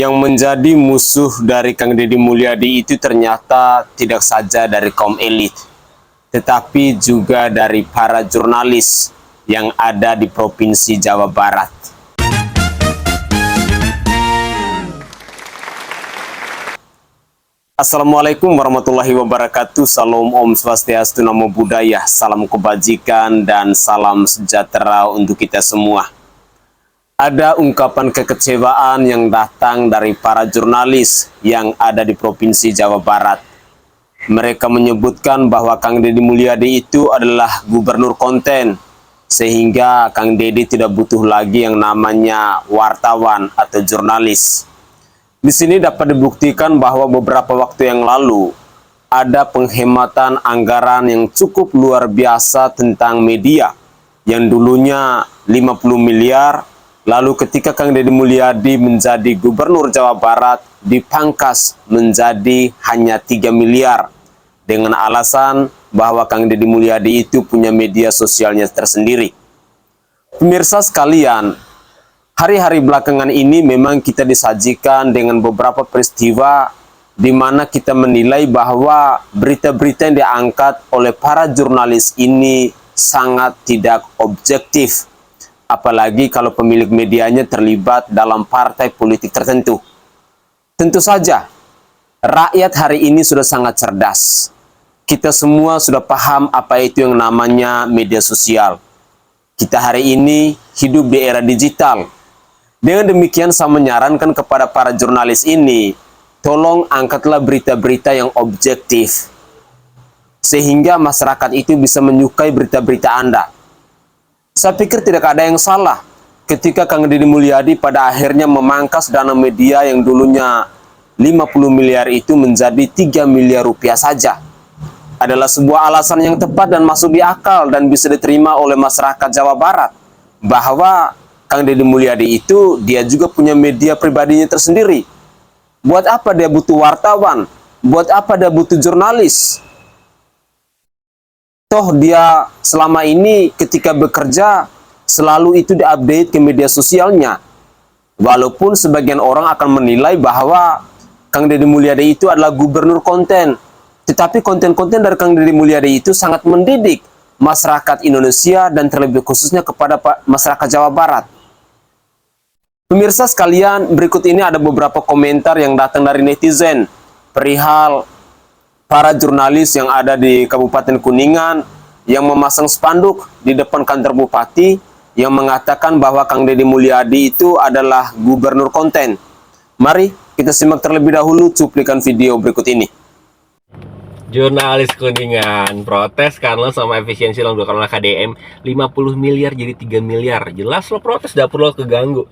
Yang menjadi musuh dari Kang Deddy Mulyadi itu ternyata tidak saja dari kaum elit, tetapi juga dari para jurnalis yang ada di Provinsi Jawa Barat. Assalamualaikum warahmatullahi wabarakatuh. Salam Om Swastiastu, Namo Buddhaya, salam kebajikan dan salam sejahtera untuk kita semua. Ada ungkapan kekecewaan yang datang dari para jurnalis yang ada di Provinsi Jawa Barat. Mereka menyebutkan bahwa Kang Deddy Mulyadi itu adalah gubernur konten, sehingga Kang Deddy tidak butuh lagi yang namanya wartawan atau jurnalis. Di sini dapat dibuktikan bahwa beberapa waktu yang lalu ada penghematan anggaran yang cukup luar biasa tentang media yang dulunya 50 miliar, lalu ketika Kang Deddy Mulyadi menjadi gubernur Jawa Barat dipangkas menjadi hanya 3 miliar dengan alasan bahwa Kang Deddy Mulyadi itu punya media sosialnya tersendiri. Pemirsa sekalian, hari-hari belakangan ini memang kita disajikan dengan beberapa peristiwa di mana kita menilai bahwa berita-berita yang diangkat oleh para jurnalis ini sangat tidak objektif. Apalagi kalau pemilik medianya terlibat dalam partai politik tertentu. Tentu saja, rakyat hari ini sudah sangat cerdas. Kita semua sudah paham apa itu yang namanya media sosial. Kita hari ini hidup di era digital. Dengan demikian saya menyarankan kepada para jurnalis ini, tolong angkatlah berita-berita yang objektif, sehingga masyarakat itu bisa menyukai berita-berita Anda. Saya pikir tidak ada yang salah ketika Kang Deddy Mulyadi pada akhirnya memangkas dana media yang dulunya 50 miliar itu menjadi 3 miliar rupiah saja. Adalah sebuah alasan yang tepat dan masuk di akal dan bisa diterima oleh masyarakat Jawa Barat, bahwa Kang Deddy Mulyadi itu dia juga punya media pribadinya tersendiri. Buat apa dia butuh wartawan? Buat apa dia butuh jurnalis? Toh dia selama ini ketika bekerja selalu itu diupdate ke media sosialnya. Walaupun sebagian orang akan menilai bahwa Kang Deddy Mulyadi itu adalah gubernur konten, tetapi konten-konten dari Kang Deddy Mulyadi itu sangat mendidik masyarakat Indonesia dan terlebih khususnya kepada masyarakat Jawa Barat. Pemirsa sekalian, berikut ini ada beberapa komentar yang datang dari netizen perihal para jurnalis yang ada di Kabupaten Kuningan yang memasang spanduk di depan kantor bupati yang mengatakan bahwa Kang Deddy Mulyadi itu adalah gubernur konten. Mari kita simak terlebih dahulu cuplikan video berikut ini. Jurnalis Kuningan protes karena sama efisiensi lo karena KDM 50 miliar jadi 3 miliar. Jelas lo protes, dapur lo keganggu.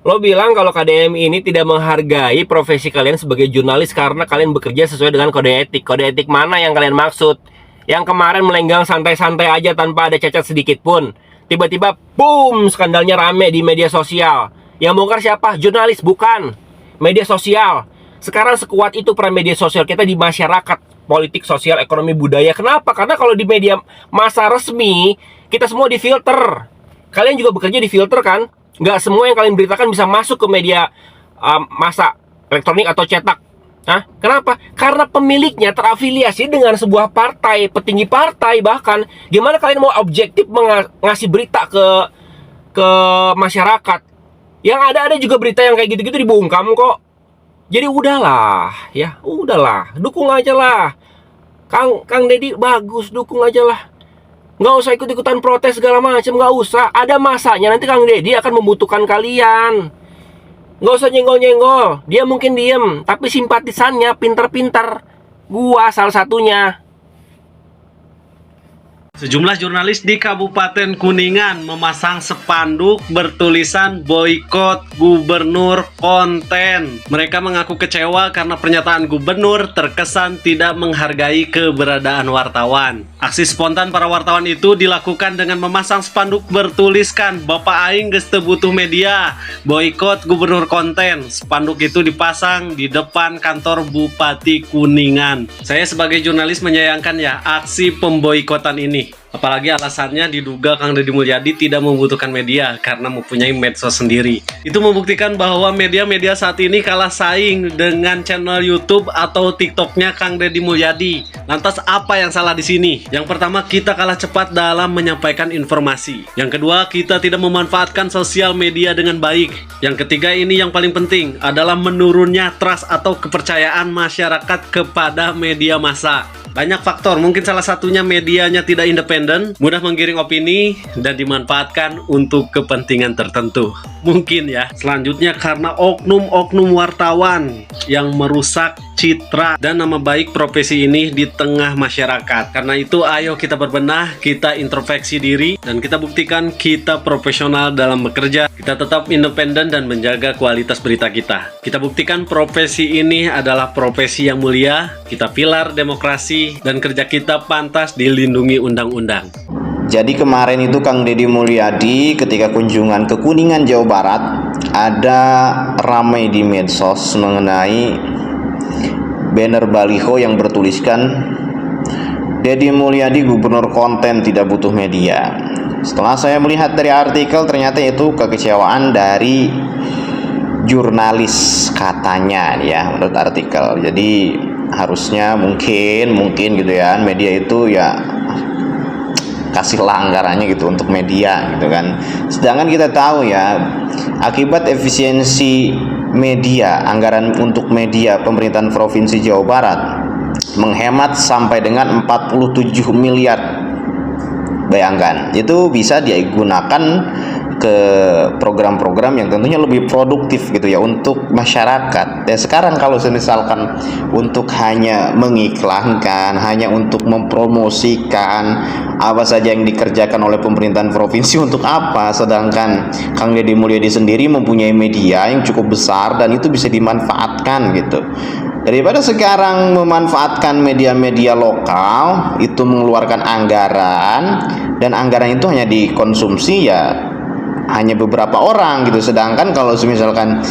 Lo bilang kalau KDM ini tidak menghargai profesi kalian sebagai jurnalis karena kalian bekerja sesuai dengan kode etik. Kode etik mana yang kalian maksud? Yang kemarin melenggang santai-santai aja tanpa ada cacat sedikit pun. Tiba-tiba boom, skandalnya rame di media sosial. Yang bongkar siapa? Jurnalis, bukan media sosial. Sekarang sekuat itu peran media sosial kita di masyarakat, politik, sosial, ekonomi, budaya. Kenapa? Karena kalau di media massa resmi kita semua difilter. Kalian juga bekerja difilter kan? Nggak semua yang kalian beritakan bisa masuk ke media massa elektronik atau cetak. Hah? Kenapa? Karena pemiliknya terafiliasi dengan sebuah partai, petinggi partai bahkan. Gimana kalian mau objektif ngasih berita ke masyarakat? Yang ada juga berita yang kayak gitu-gitu dibungkam kok. Jadi udahlah, ya udahlah, dukung aja lah. Kang Deddy bagus, dukung aja lah. Nggak usah ikut-ikutan protes segala macam, nggak usah. Ada masanya nanti Kang Deddy akan membutuhkan kalian. Nggak usah nyenggol-nyenggol. Dia mungkin diem, tapi simpatisannya pinter-pinter. Gua salah satunya. Sejumlah jurnalis di Kabupaten Kuningan memasang spanduk bertulisan boikot gubernur konten. Mereka mengaku kecewa karena pernyataan gubernur terkesan tidak menghargai keberadaan wartawan. Aksi spontan para wartawan itu dilakukan dengan memasang spanduk bertuliskan "Bapak Aing geus teu butuh media, boikot gubernur konten". Spanduk itu dipasang di depan kantor Bupati Kuningan. Saya sebagai jurnalis menyayangkan ya aksi pemboikotan ini. Apalagi alasannya diduga Kang Deddy Mulyadi tidak membutuhkan media karena mempunyai medsos sendiri. Itu membuktikan bahwa media-media saat ini kalah saing dengan channel YouTube atau TikToknya Kang Deddy Mulyadi. Lantas apa yang salah di sini? Yang pertama, kita kalah cepat dalam menyampaikan informasi. Yang kedua, kita tidak memanfaatkan sosial media dengan baik. Yang ketiga, ini yang paling penting adalah menurunnya trust atau kepercayaan masyarakat kepada media massa. Banyak faktor, mungkin salah satunya medianya tidak independen, mudah menggiring opini, dan dimanfaatkan untuk kepentingan tertentu. Mungkin ya. Selanjutnya karena oknum-oknum wartawan yang merusak citra dan nama baik profesi ini di tengah masyarakat. Karena itu ayo kita berbenah, kita introspeksi diri, dan kita buktikan kita profesional dalam bekerja. Kita tetap independen dan menjaga kualitas berita kita. Kita buktikan profesi ini adalah profesi yang mulia, kita pilar demokrasi, dan kerja kita pantas dilindungi undang-undang. Jadi kemarin itu Kang Deddy Mulyadi ketika kunjungan ke Kuningan, Jawa Barat, ada ramai di medsos mengenai banner baliho yang bertuliskan Deddy Mulyadi Gubernur Konten Tidak Butuh Media. Setelah saya melihat dari artikel, ternyata itu kekecewaan dari jurnalis katanya ya, menurut artikel. Jadi harusnya mungkin gitu ya, media itu ya kasihlah anggarannya gitu untuk media gitu kan. Sedangkan kita tahu ya, akibat efisiensi media, anggaran untuk media pemerintahan Provinsi Jawa Barat menghemat sampai dengan 47 miliar. Bayangkan, itu bisa digunakan ke program-program yang tentunya lebih produktif gitu ya untuk masyarakat. Dan sekarang kalau misalkan untuk hanya mengiklankan, hanya untuk mempromosikan apa saja yang dikerjakan oleh pemerintahan provinsi, untuk apa? Sedangkan Kang Deddy Mulyadi sendiri mempunyai media yang cukup besar dan itu bisa dimanfaatkan gitu. Daripada sekarang memanfaatkan media-media lokal itu mengeluarkan anggaran, dan anggaran itu hanya dikonsumsi ya hanya beberapa orang gitu. Sedangkan kalau misalkan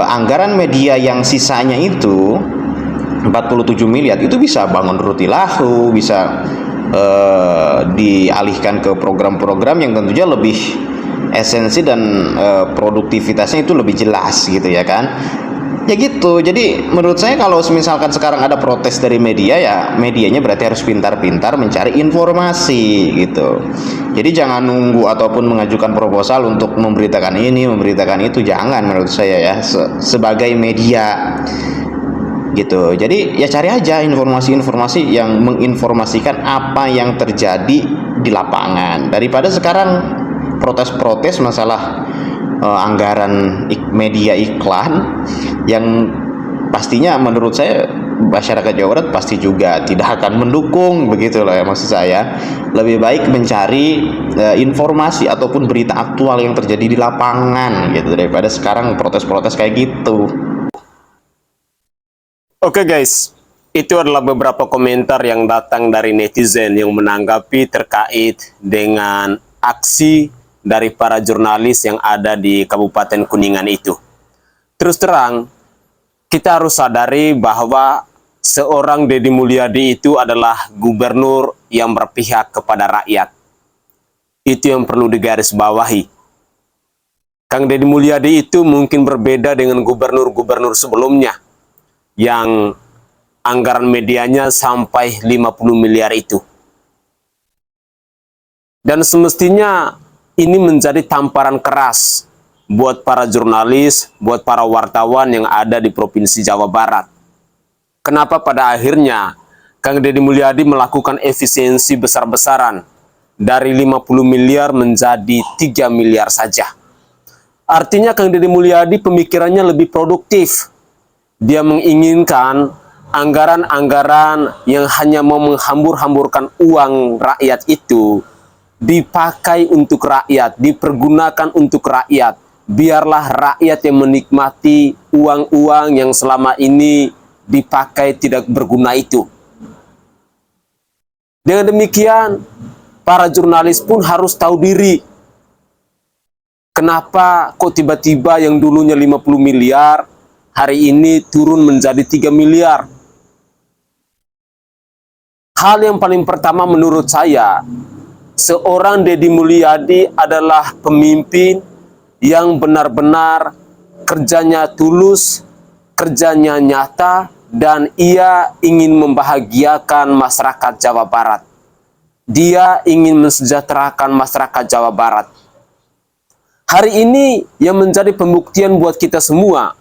anggaran media yang sisanya itu 47 miliar itu bisa bangun rutilahu, bisa dialihkan ke program-program yang tentunya lebih esensi dan produktivitasnya itu lebih jelas gitu ya kan. Ya gitu. Jadi menurut saya kalau misalkan sekarang ada protes dari media, ya medianya berarti harus pintar-pintar mencari informasi gitu. Jadi jangan nunggu ataupun mengajukan proposal untuk memberitakan ini, memberitakan itu, jangan menurut saya ya, sebagai media gitu. Jadi ya cari aja informasi-informasi yang menginformasikan apa yang terjadi di lapangan, daripada sekarang protes-protes masalah anggaran media iklan yang pastinya menurut saya masyarakat Jawa Barat pasti juga tidak akan mendukung, begitu loh ya maksud saya. Lebih baik mencari informasi ataupun berita aktual yang terjadi di lapangan gitu, daripada sekarang protes-protes kayak gitu. Oke guys, itu adalah beberapa komentar yang datang dari netizen yang menanggapi terkait dengan aksi dari para jurnalis yang ada di Kabupaten Kuningan itu. Terus terang, kita harus sadari bahwa seorang Deddy Mulyadi itu adalah gubernur yang berpihak kepada rakyat. Itu yang perlu digarisbawahi. Kang Deddy Mulyadi itu mungkin berbeda dengan gubernur-gubernur sebelumnya yang anggaran medianya sampai 50 miliar itu. Dan semestinya ini menjadi tamparan keras buat para jurnalis, buat para wartawan yang ada di Provinsi Jawa Barat. Kenapa pada akhirnya Kang Deddy Mulyadi melakukan efisiensi besar-besaran dari 50 miliar menjadi 3 miliar saja. Artinya Kang Deddy Mulyadi pemikirannya lebih produktif. Dia menginginkan anggaran-anggaran yang hanya mau menghambur-hamburkan uang rakyat itu dipakai untuk rakyat, dipergunakan untuk rakyat. Biarlah rakyat yang menikmati uang-uang yang selama ini dipakai tidak berguna itu. Dengan demikian, para jurnalis pun harus tahu diri. Kenapa kok tiba-tiba yang dulunya 50 miliar, hari ini turun menjadi 3 miliar? Hal yang paling pertama menurut saya, seorang Deddy Mulyadi adalah pemimpin yang benar-benar kerjanya tulus, kerjanya nyata, dan ia ingin membahagiakan masyarakat Jawa Barat. Dia ingin mensejahterakan masyarakat Jawa Barat. Hari ini yang menjadi pembuktian buat kita semua,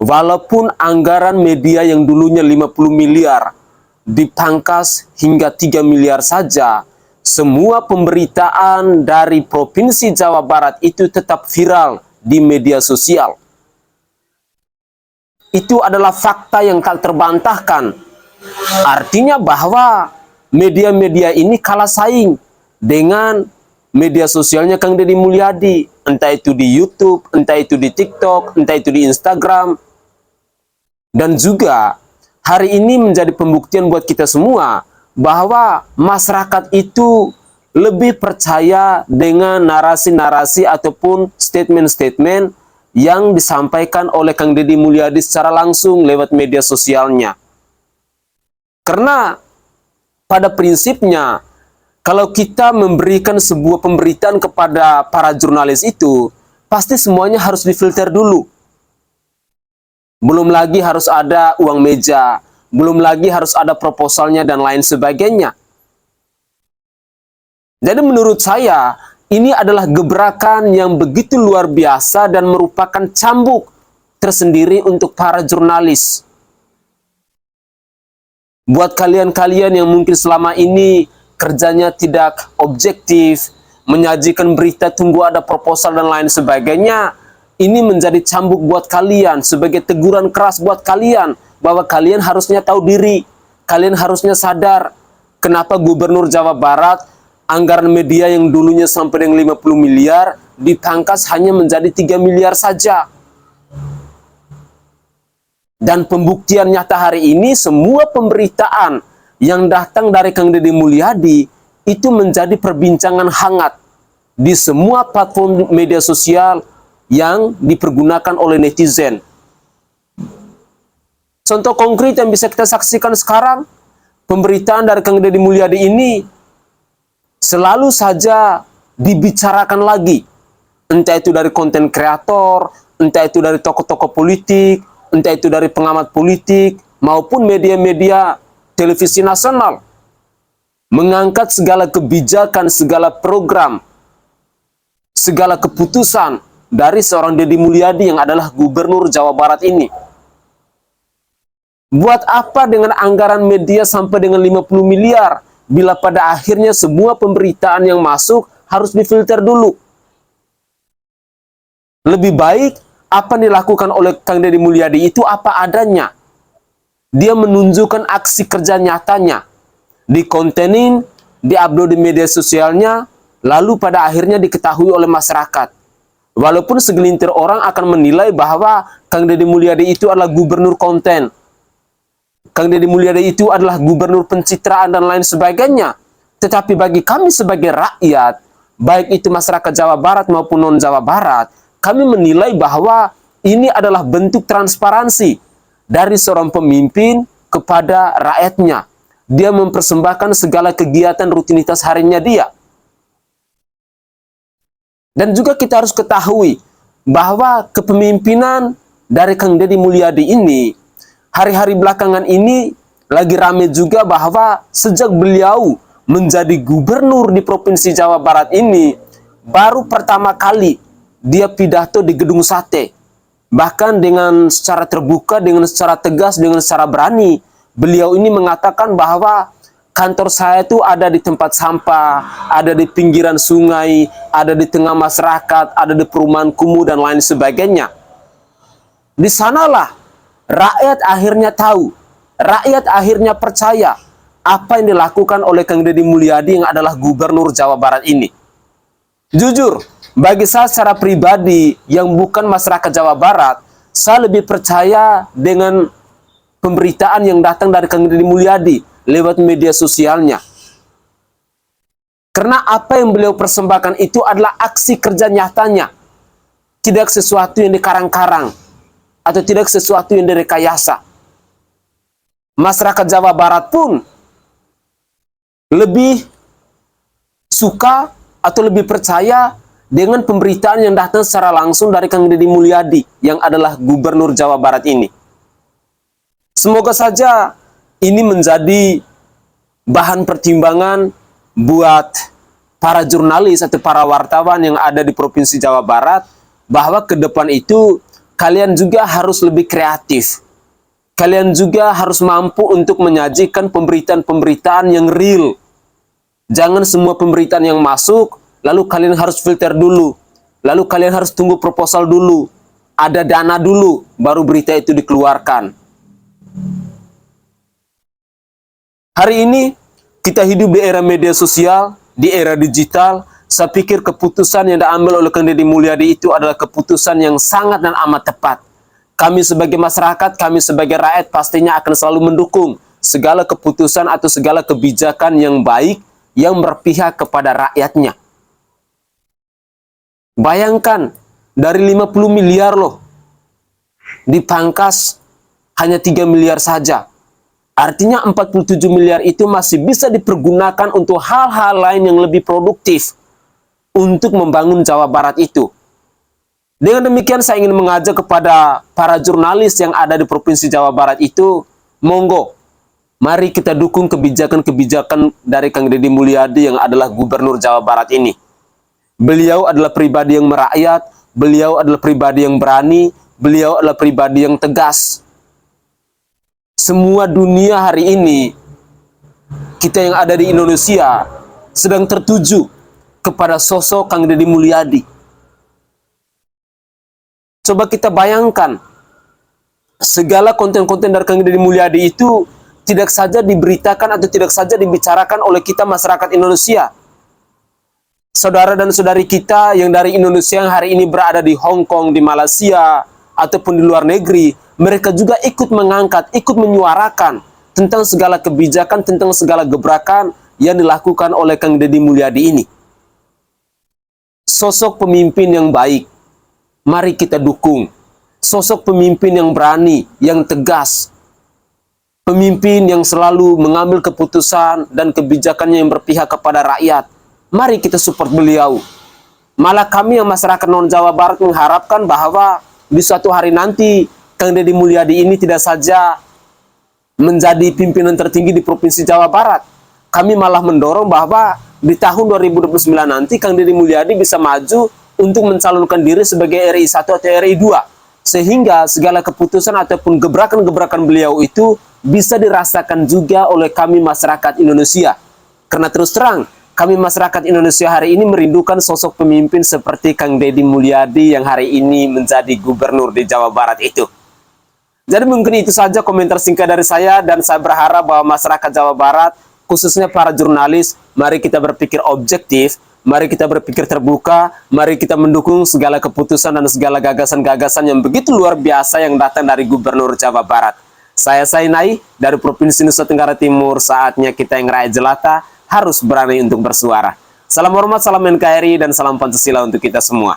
walaupun anggaran media yang dulunya 50 miliar dipangkas hingga 3 miliar saja, semua pemberitaan dari Provinsi Jawa Barat itu tetap viral di media sosial. Itu adalah fakta yang tak terbantahkan. Artinya bahwa media-media ini kalah saing dengan media sosialnya Kang Deddy Mulyadi. Entah itu di YouTube, entah itu di TikTok, entah itu di Instagram. Dan juga hari ini menjadi pembuktian buat kita semua bahwa masyarakat itu lebih percaya dengan narasi-narasi ataupun statement-statement yang disampaikan oleh Kang Deddy Mulyadi secara langsung lewat media sosialnya. Karena pada prinsipnya, kalau kita memberikan sebuah pemberitaan kepada para jurnalis itu, pasti semuanya harus difilter dulu. Belum lagi harus ada uang meja, belum lagi harus ada proposalnya dan lain sebagainya. Jadi menurut saya, ini adalah gebrakan yang begitu luar biasa dan merupakan cambuk tersendiri untuk para jurnalis. Buat kalian-kalian yang mungkin selama ini kerjanya tidak objektif, menyajikan berita tunggu ada proposal dan lain sebagainya, ini menjadi cambuk buat kalian, sebagai teguran keras buat kalian, bahwa kalian harusnya tahu diri, kalian harusnya sadar kenapa Gubernur Jawa Barat anggaran media yang dulunya sampai dengan 50 miliar dipangkas hanya menjadi 3 miliar saja. Dan pembuktian nyata hari ini, semua pemberitaan yang datang dari Kang Deddy Mulyadi itu menjadi perbincangan hangat di semua platform media sosial yang dipergunakan oleh netizen. Contoh konkret yang bisa kita saksikan sekarang, pemberitaan dari Kang Deddy Mulyadi ini selalu saja dibicarakan lagi. Entah itu dari konten kreator, entah itu dari tokoh-tokoh politik, entah itu dari pengamat politik, maupun media-media televisi nasional. Mengangkat segala kebijakan, segala program, segala keputusan dari seorang Deddy Mulyadi yang adalah Gubernur Jawa Barat ini. Buat apa dengan anggaran media sampai dengan 50 miliar, bila pada akhirnya semua pemberitaan yang masuk harus difilter dulu? Lebih baik apa yang dilakukan oleh Kang Deddy Mulyadi itu apa adanya. Dia menunjukkan aksi kerja nyatanya, dikontenin, diupload di media sosialnya, lalu pada akhirnya diketahui oleh masyarakat. Walaupun segelintir orang akan menilai bahwa Kang Deddy Mulyadi itu adalah gubernur konten, Kang Deddy Mulyadi itu adalah gubernur pencitraan dan lain sebagainya. Tetapi bagi kami sebagai rakyat, baik itu masyarakat Jawa Barat maupun non-Jawa Barat, kami menilai bahwa ini adalah bentuk transparansi dari seorang pemimpin kepada rakyatnya. Dia mempersembahkan segala kegiatan rutinitas harinya dia. Dan juga kita harus ketahui bahwa kepemimpinan dari Kang Deddy Mulyadi ini, hari-hari belakangan ini lagi rame juga bahwa sejak beliau menjadi gubernur di Provinsi Jawa Barat ini, baru pertama kali dia pidato di Gedung Sate. Bahkan dengan secara terbuka, dengan secara tegas, dengan secara berani, beliau ini mengatakan bahwa kantor saya itu ada di tempat sampah, ada di pinggiran sungai, ada di tengah masyarakat, ada di perumahan kumuh dan lain sebagainya. Di sanalah rakyat akhirnya tahu, rakyat akhirnya percaya apa yang dilakukan oleh Kang Deddy Mulyadi yang adalah Gubernur Jawa Barat ini. Jujur, bagi saya secara pribadi yang bukan masyarakat Jawa Barat, saya lebih percaya dengan pemberitaan yang datang dari Kang Deddy Mulyadi lewat media sosialnya. Karena apa yang beliau persembahkan itu adalah aksi kerja nyatanya. Tidak sesuatu yang dikarang-karang atau tidak sesuatu yang direkayasa. Masyarakat Jawa Barat pun lebih suka atau lebih percaya dengan pemberitaan yang datang secara langsung dari Kang Deddy Mulyadi yang adalah Gubernur Jawa Barat ini. Semoga saja ini menjadi bahan pertimbangan buat para jurnalis atau para wartawan yang ada di Provinsi Jawa Barat, bahwa ke depan itu kalian juga harus lebih kreatif. Kalian juga harus mampu untuk menyajikan pemberitaan-pemberitaan yang real. Jangan semua pemberitaan yang masuk, lalu kalian harus filter dulu. Lalu kalian harus tunggu proposal dulu. Ada dana dulu, baru berita itu dikeluarkan. Hari ini, kita hidup di era media sosial, di era digital. Saya pikir keputusan yang diambil oleh Kang Deddy Mulyadi itu adalah keputusan yang sangat dan amat tepat. Kami sebagai masyarakat, kami sebagai rakyat pastinya akan selalu mendukung segala keputusan atau segala kebijakan yang baik yang berpihak kepada rakyatnya. Bayangkan, dari 50 miliar loh, dipangkas hanya 3 miliar saja. Artinya 47 miliar itu masih bisa dipergunakan untuk hal-hal lain yang lebih produktif untuk membangun Jawa Barat itu. Dengan demikian saya ingin mengajak kepada para jurnalis yang ada di Provinsi Jawa Barat itu, monggo, mari kita dukung kebijakan-kebijakan dari Kang Deddy Mulyadi yang adalah Gubernur Jawa Barat ini. Beliau adalah pribadi yang merakyat, beliau adalah pribadi yang berani, beliau adalah pribadi yang tegas. Semua dunia hari ini, kita yang ada di Indonesia, sedang tertuju kepada sosok Kang Deddy Mulyadi. Coba kita bayangkan, segala konten-konten dari Kang Deddy Mulyadi itu tidak saja diberitakan atau tidak saja dibicarakan oleh kita masyarakat Indonesia. Saudara dan saudari kita yang dari Indonesia yang hari ini berada di Hong Kong, di Malaysia, ataupun di luar negeri, mereka juga ikut mengangkat, ikut menyuarakan tentang segala kebijakan, tentang segala gebrakan yang dilakukan oleh Kang Deddy Mulyadi ini. Sosok pemimpin yang baik, mari kita dukung. Sosok pemimpin yang berani, yang tegas. Pemimpin yang selalu mengambil keputusan dan kebijakannya yang berpihak kepada rakyat. Mari kita support beliau. Malah kami yang masyarakat non-Jawa Barat mengharapkan bahwa di suatu hari nanti Kang Deddy Mulyadi ini tidak saja menjadi pimpinan tertinggi di Provinsi Jawa Barat. Kami malah mendorong bahwa di tahun 2029 nanti Kang Deddy Mulyadi bisa maju untuk mencalonkan diri sebagai RI 1 atau RI 2. Sehingga segala keputusan ataupun gebrakan-gebrakan beliau itu bisa dirasakan juga oleh kami masyarakat Indonesia. Karena terus terang, kami masyarakat Indonesia hari ini merindukan sosok pemimpin seperti Kang Deddy Mulyadi yang hari ini menjadi gubernur di Jawa Barat itu. Jadi mungkin itu saja komentar singkat dari saya, dan saya berharap bahwa masyarakat Jawa Barat, khususnya para jurnalis, mari kita berpikir objektif, mari kita berpikir terbuka, mari kita mendukung segala keputusan dan segala gagasan-gagasan yang begitu luar biasa yang datang dari Gubernur Jawa Barat. Saya Sainai dari Provinsi Nusa Tenggara Timur, saatnya kita yang rakyat jelata harus berani untuk bersuara. Salam hormat, salam NKRI, dan salam Pancasila untuk kita semua.